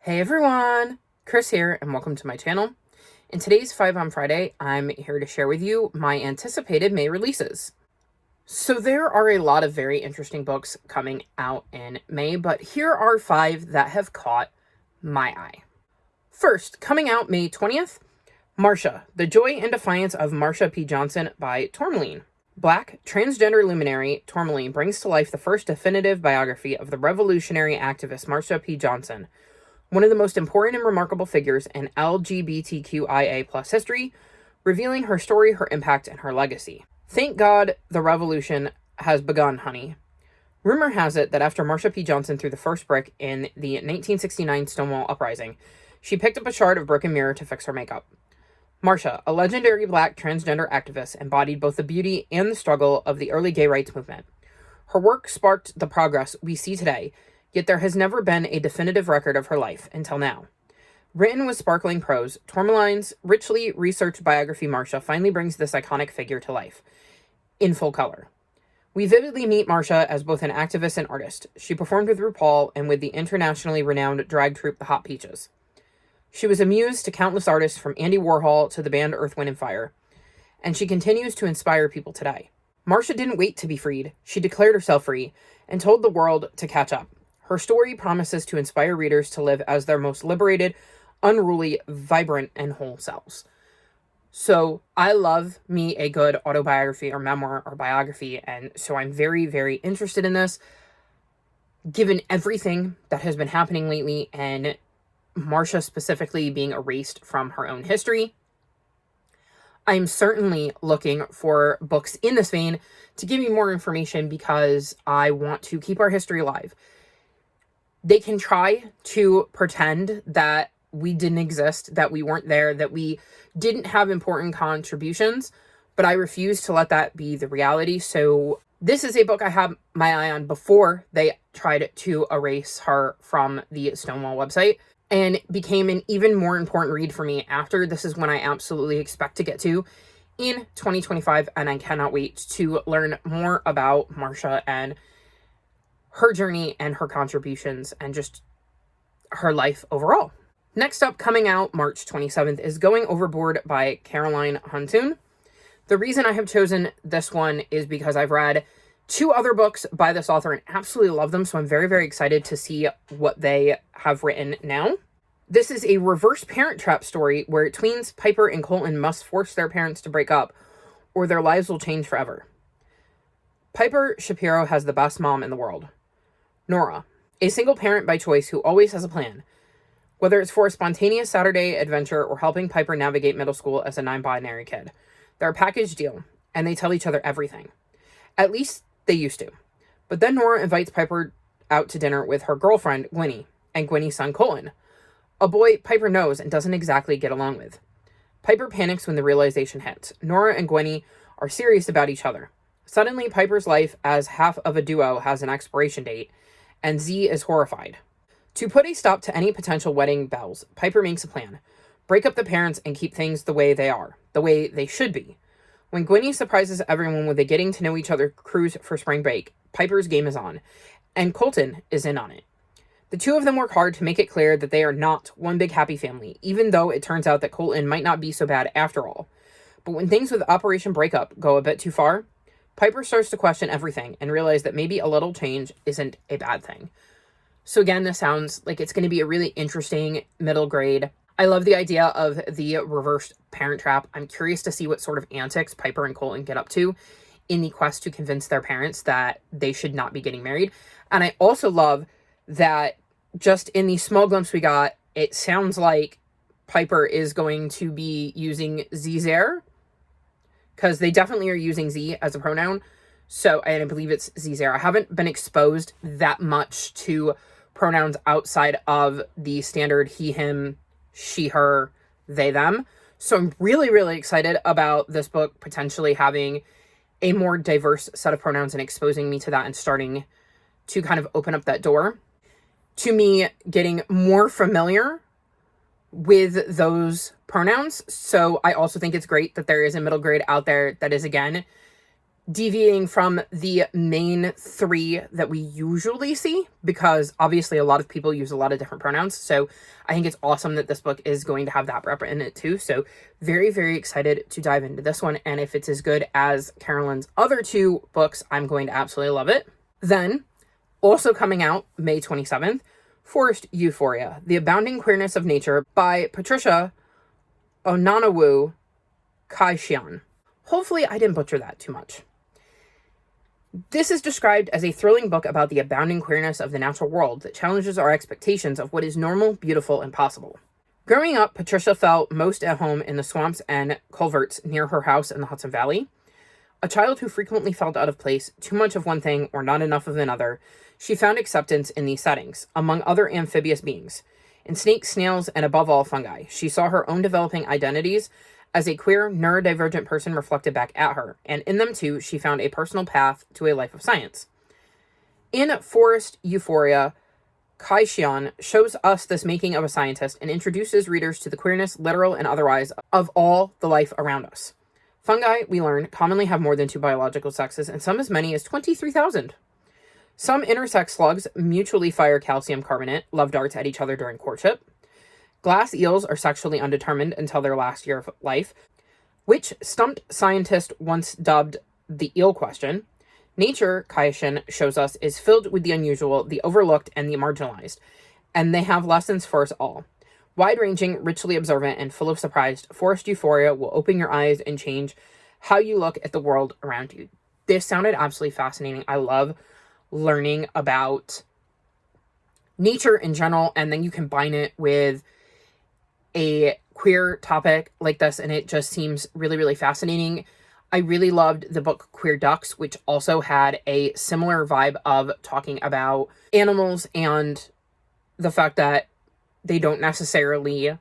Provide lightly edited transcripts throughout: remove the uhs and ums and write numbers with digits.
Hey everyone, Chris here, and welcome to my channel. In today's 5 on Friday, I'm here to share with you my anticipated May releases. So there are a lot of very interesting books coming out in May, but here are 5 that have caught my eye. First, coming out May 20th, Marsha, The Joy and Defiance of Marsha P. Johnson by Tourmaline. Black transgender luminary Tourmaline brings to life the first definitive biography of the revolutionary activist Marsha P. Johnson, one of the most important and remarkable figures in LGBTQIA+ history, revealing her story, her impact, and her legacy. Thank God the revolution has begun, honey. Rumor has it that after Marsha P. Johnson threw the first brick in the 1969 Stonewall Uprising, she picked up a shard of broken mirror to fix her makeup. Marsha, a legendary Black transgender activist, embodied both the beauty and the struggle of the early gay rights movement. Her work sparked the progress we see today, yet there has never been a definitive record of her life until now. Written with sparkling prose, Tourmaline's richly researched biography Marsha finally brings this iconic figure to life, in full color. We vividly meet Marsha as both an activist and artist. She performed with RuPaul and with the internationally renowned drag troupe The Hot Peaches. She was a muse to countless artists from Andy Warhol to the band Earth, Wind & Fire, and she continues to inspire people today. Marsha didn't wait to be freed. She declared herself free and told the world to catch up. Her story promises to inspire readers to live as their most liberated, unruly, vibrant, and whole selves. So I love me a good autobiography or memoir or biography, and so I'm very, very interested in this, given everything that has been happening lately and Marsha specifically being erased from her own history. I'm certainly looking for books in this vein to give me more information because I want to keep our history alive. They can try to pretend that we didn't exist, that we weren't there, that we didn't have important contributions, but I refuse to let that be the reality. So this is a book I have my eye on before they tried to erase her from the Stonewall website, and became an even more important read for me after. This is when I absolutely expect to get to in 2025, and I cannot wait to learn more about Marsha and her journey and her contributions and just her life overall. Next up, coming out March 27th, is Going Overboard by Caroline Huntoon. The reason I have chosen this one is because I've read 2 other books by this author and absolutely love them, so I'm very, very excited to see what they have written now. This is a reverse parent trap story where tweens Piper and Colton must force their parents to break up or their lives will change forever. Piper Shapiro has the best mom in the world, Nora, a single parent by choice who always has a plan, whether it's for a spontaneous Saturday adventure or helping Piper navigate middle school as a non-binary kid. They're a package deal, and they tell each other everything. At least they used to. But then Nora invites Piper out to dinner with her girlfriend, Gwenny, and Gwenny's son, Colton, a boy Piper knows and doesn't exactly get along with. Piper panics when the realization hits. Nora and Gwenny are serious about each other. Suddenly, Piper's life as half of a duo has an expiration date, and Z is horrified. To put a stop to any potential wedding bells, Piper makes a plan. Break up the parents and keep things the way they are, the way they should be. When Gwenny surprises everyone with a getting to know each other cruise for spring break, Piper's game is on, and Colton is in on it. The 2 of them work hard to make it clear that they are not one big happy family, even though it turns out that Colton might not be so bad after all. But when things with Operation Breakup go a bit too far, Piper starts to question everything and realize that maybe a little change isn't a bad thing. So again, this sounds like it's going to be a really interesting middle grade. I love the idea of the reversed parent trap. I'm curious to see what sort of antics Piper and Colton get up to in the quest to convince their parents that they should not be getting married. And I also love that just in the small glimpse we got, it sounds like Piper is going to be using Zzer, because they definitely are using Z as a pronoun. So, and I believe it's Zzer. I haven't been exposed that much to pronouns outside of the standard he, him, she, her, they, them. So I'm really, really excited about this book potentially having a more diverse set of pronouns and exposing me to that and starting to kind of open up that door to me getting more familiar with those pronouns. So I also think it's great that there is a middle grade out there that is, again, deviating from the main three that we usually see, because obviously a lot of people use a lot of different pronouns. So I think it's awesome that this book is going to have that rep in it too. So very, very excited to dive into this one. And if it's as good as Carolyn's other two books, I'm going to absolutely love it. Then, also coming out May 27th, Forest Euphoria, The Abounding Queerness of Nature by Patricia Onanawu Kai-Xian. Hopefully I didn't butcher that too much. This is described as a thrilling book about the abounding queerness of the natural world that challenges our expectations of what is normal, beautiful, and possible. Growing up, Patricia felt most at home in the swamps and culverts near her house in the Hudson Valley. A child who frequently felt out of place, too much of one thing or not enough of another, she found acceptance in these settings, among other amphibious beings. In snakes, snails, and above all, fungi. She saw her own developing identities as a queer, neurodivergent person reflected back at her, and in them too, she found a personal path to a life of science. In Forest Euphoria, Kai-Xian shows us this making of a scientist and introduces readers to the queerness, literal and otherwise, of all the life around us. Fungi, we learn, commonly have more than 2 biological sexes, and some as many as 23,000. Some intersex slugs mutually fire calcium carbonate, love darts at each other during courtship. Glass eels are sexually undetermined until their last year of life, which stumped scientists once dubbed the eel question. Nature, Kai-Xian shows us, is filled with the unusual, the overlooked, and the marginalized, and they have lessons for us all. Wide-ranging, richly observant, and full of surprise, Forest Euphoria will open your eyes and change how you look at the world around you. This sounded absolutely fascinating. I love learning about nature in general, and then you combine it with a queer topic like this, and it just seems really, really fascinating. I really loved the book Queer Ducks, which also had a similar vibe of talking about animals and the fact that they don't necessarily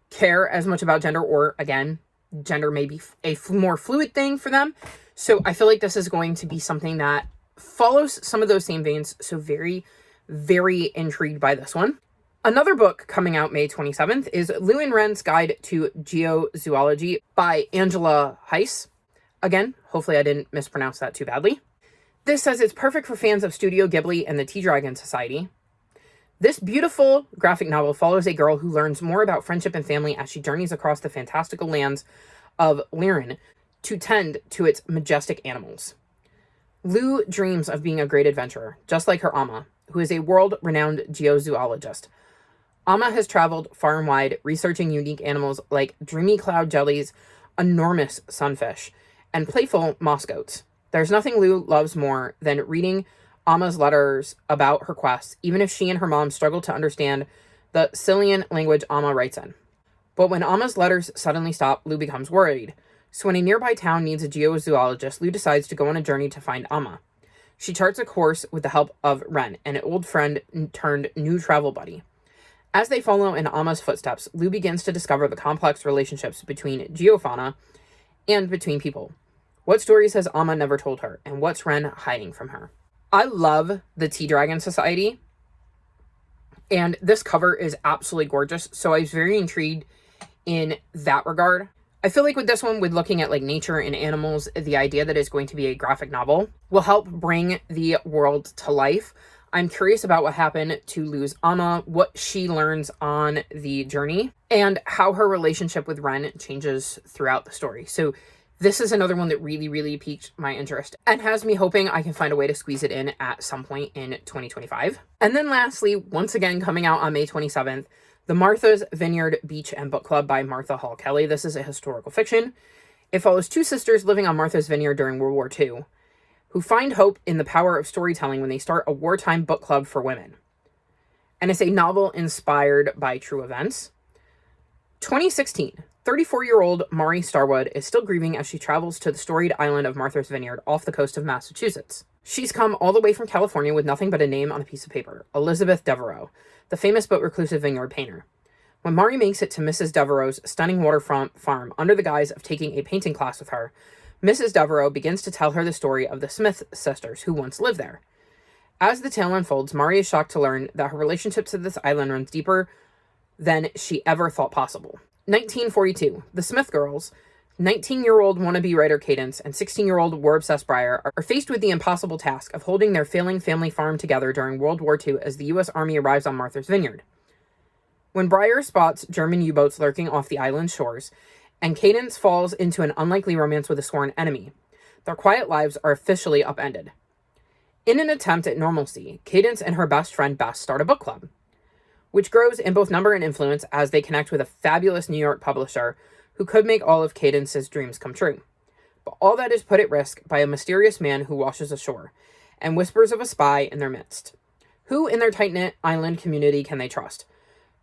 care as much about gender, or again, gender may be a more fluid thing for them. So I feel like this is going to be something that follows some of those same veins. So very, very intrigued by this one. Another book coming out May 27th is Llewellyn Wren's Guide to Geozoology by Angela Heiss. Again, hopefully I didn't mispronounce that too badly. This says it's perfect for fans of Studio Ghibli and the Tea Dragon Society. This beautiful graphic novel follows a girl who learns more about friendship and family as she journeys across the fantastical lands of Lyran to tend to its majestic animals. Lou dreams of being a great adventurer, just like her Amma, who is a world-renowned geozoologist. Amma has traveled far and wide, researching unique animals like dreamy cloud jellies, enormous sunfish, and playful moss goats. There's nothing Lou loves more than reading Amma's letters about her quests, even if she and her mom struggle to understand the Sicilian language Amma writes in. But when Amma's letters suddenly stop, Lou becomes worried. So when a nearby town needs a geozoologist, Lou decides to go on a journey to find Amma. She charts a course with the help of Wren, an old friend turned new travel buddy. As they follow in Amma's footsteps, Lou begins to discover the complex relationships between geofauna and between people. What stories has Amma never told her, and what's Wren hiding from her? I love the Tea Dragon Society, and this cover is absolutely gorgeous, so I was very intrigued in that regard. I feel like with this one, with looking at like nature and animals, the idea that it's going to be a graphic novel will help bring the world to life. I'm curious about what happened to Lou's Amma, what she learns on the journey, and how her relationship with Wren changes throughout the story. So this is another one that really, really piqued my interest and has me hoping I can find a way to squeeze it in at some point in 2025. And then lastly, once again, coming out on May 27th, The Martha's Vineyard Beach and Book Club by Martha Hall Kelly. This is a historical fiction. It follows two sisters living on Martha's Vineyard during World War II, who find hope in the power of storytelling when they start a wartime book club for women. And it's a novel inspired by true events. 2016, 34-year-old Maury Starwood is still grieving as she travels to the storied island of Martha's Vineyard off the coast of Massachusetts. She's come all the way from California with nothing but a name on a piece of paper, Elizabeth Devereux, the famous but reclusive vineyard painter. When Maury makes it to Mrs. Devereux's stunning waterfront farm under the guise of taking a painting class with her, Mrs. Devereux begins to tell her the story of the Smith sisters who once lived there. As the tale unfolds, Maury is shocked to learn that her relationship to this island runs deeper than she ever thought possible. 1942, the Smith girls, 19-year-old wannabe writer Cadence and 16-year-old war-obsessed Briar are faced with the impossible task of holding their failing family farm together during World War II as the U.S. Army arrives on Martha's Vineyard. When Briar spots German U-boats lurking off the island's shores, and Cadence falls into an unlikely romance with a sworn enemy, their quiet lives are officially upended. In an attempt at normalcy, Cadence and her best friend Bess start a book club, which grows in both number and influence as they connect with a fabulous New York publisher who could make all of Cadence's dreams come true. But all that is put at risk by a mysterious man who washes ashore, and whispers of a spy in their midst. Who in their tight-knit island community can they trust?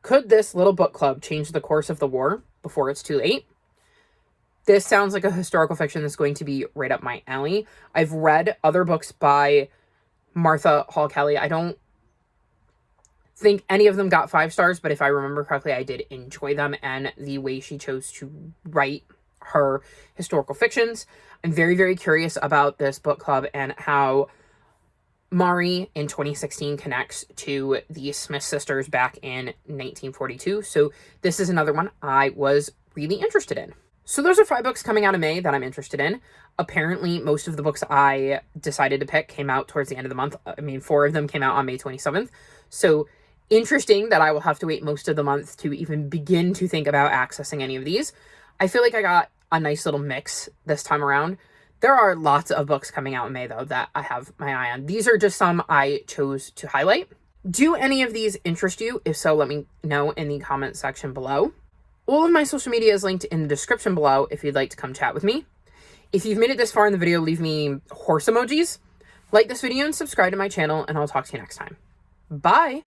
Could this little book club change the course of the war before it's too late? This sounds like a historical fiction that's going to be right up my alley. I've read other books by Martha Hall Kelly. I don't think any of them got 5 stars, but if I remember correctly, I did enjoy them and the way she chose to write her historical fictions. I'm very, very curious about this book club and how Mari in 2016 connects to the Smith sisters back in 1942. So this is another one I was really interested in. So those are 5 books coming out of May that I'm interested in. Apparently, most of the books I decided to pick came out towards the end of the month. 4 of them came out on May 27th. So interesting that I will have to wait most of the month to even begin to think about accessing any of these. I feel like I got a nice little mix this time around. There are lots of books coming out in May, though, that I have my eye on. These are just some I chose to highlight. Do any of these interest you? If so, let me know in the comment section below. All of my social media is linked in the description below if you'd like to come chat with me. If you've made it this far in the video, leave me horse emojis. Like this video and subscribe to my channel, and I'll talk to you next time. Bye!